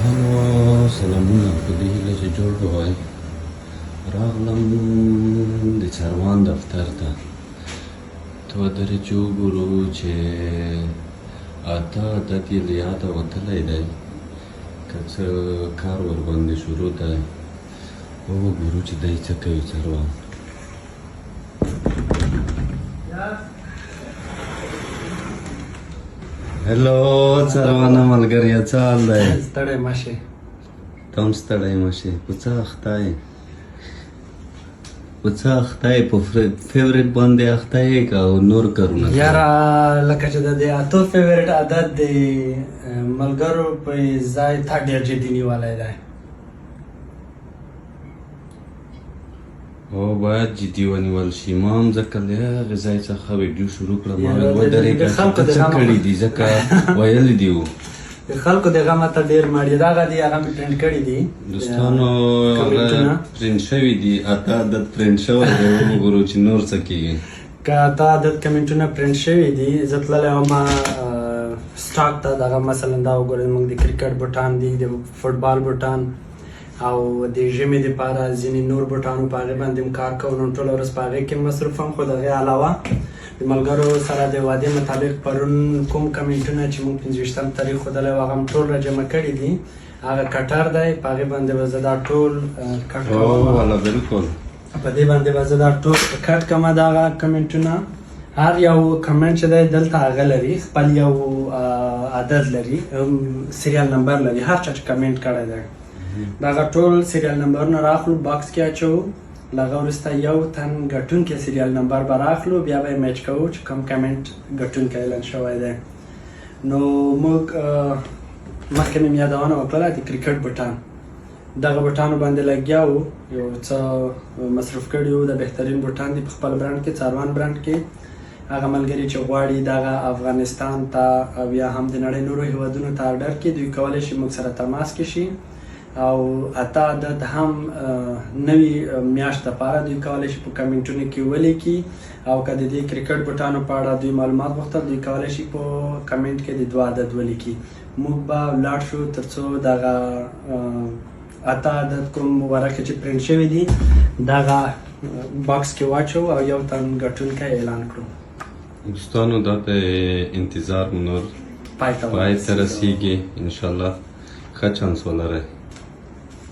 دوستانو سلامونه په دې هیله چې جوړ وای راغلم د څاروان دفتر ته تو درې چې وګورو چې اته عدد یې له یاده وتلی دی که څه کار ورباندې شروع دی وګورو چې دی څه کوي څاروان هلو څاروانه ملګریه څه حال دی ستړی مشې ته هم ستړی مه شې په څه اخته یې په څه اخته یې په فیورټ باندې اخته یې که نور کارونه یاره لکه چې د دې اتو فیورټ عادت د ملګرو په ځای تا ډېر جدي نیولی دی او باید جدي ونیول شي ما هم ځکه له هغې ځای څخه ویډیو شروع کړه ما ویل ودرېږه چې ته څه کړي دي ځکه ویلی دي وو د خلکو دغه ماته ډېر مړي دغه دي هغه مې پرنټ کړي دي دوستانو هغه پرنټ شوي دي اته عدد پرنټ شوی دی وګورو چې نور څه کېږي که اته عدد کمنټونه پرنټ شوي دي زه تللی وم سټاک ته دغه مثلا دا وګورئ موږ د کرکټ بوټان دي د فوټبال بوټان او د ژمي دپاره ځینې نور بوټانو په هغې باندې م کار کوو نو ټوله ورځ په هغې کې مصروف یم خو د هغې علاوه د ملګرو سره د وعدې مطابق پرون کوم کمنټونه چې موږ 25 تاریخ ښودلی و هغه م ټول راجمع کړي دي هغه کټر دی په هغې باندې به زه دا ټول کټ کوم والا بالکل په دې باندې به زه دا ټول کټ کومه دغه کمنټونه هر یو کمنټ چې دی دلته هغه لري خپل یو عدد لري سریال نمبر لري هر چا چې کمنټ کړی دی دغه ټول سریال نمبرونه راخلو باکس کې اچوو له هغه وروسته یو تن ګټونکی سریال نمبر به راخلو بیا به یې میچ کوو چې کوم کمنټ ګټونکی اعلان شوی دی نو موږ مخکې مې یادونه وکړله د کرکټ بوټان دغه بوټانو باندې لګیا وو یو څه مصروف کړي وو د بهترین بوټان دي په خپل برانډ کې څاروان برانډ کې هغه ملګري چې غواړي دغه افغانستان ته او یا هم د نړۍ نورو هیوادونو ته آرډر کړي دوی کولی شي موږ سره تماس کې شي او اته عدد هم نوي میاشت دپاره دوی کولی شي په کمنټونو کې ولیکي او که د دې کرکټ بوټانو په اړه دوی معلومات غوښتل دوی کولی شي په کمنټ کې د 2 عدد ولیکي موږ به ولاړ شو تر څو دغه اته عدد کوم ورقې چې پرنټ شوي دي دغه باکس کې واچو او یو تن ګټونکی اعلان کړو دوستانو دا ته انتظار مو نور پای ته رسیږي انشاءالله ښه چانس ولرئ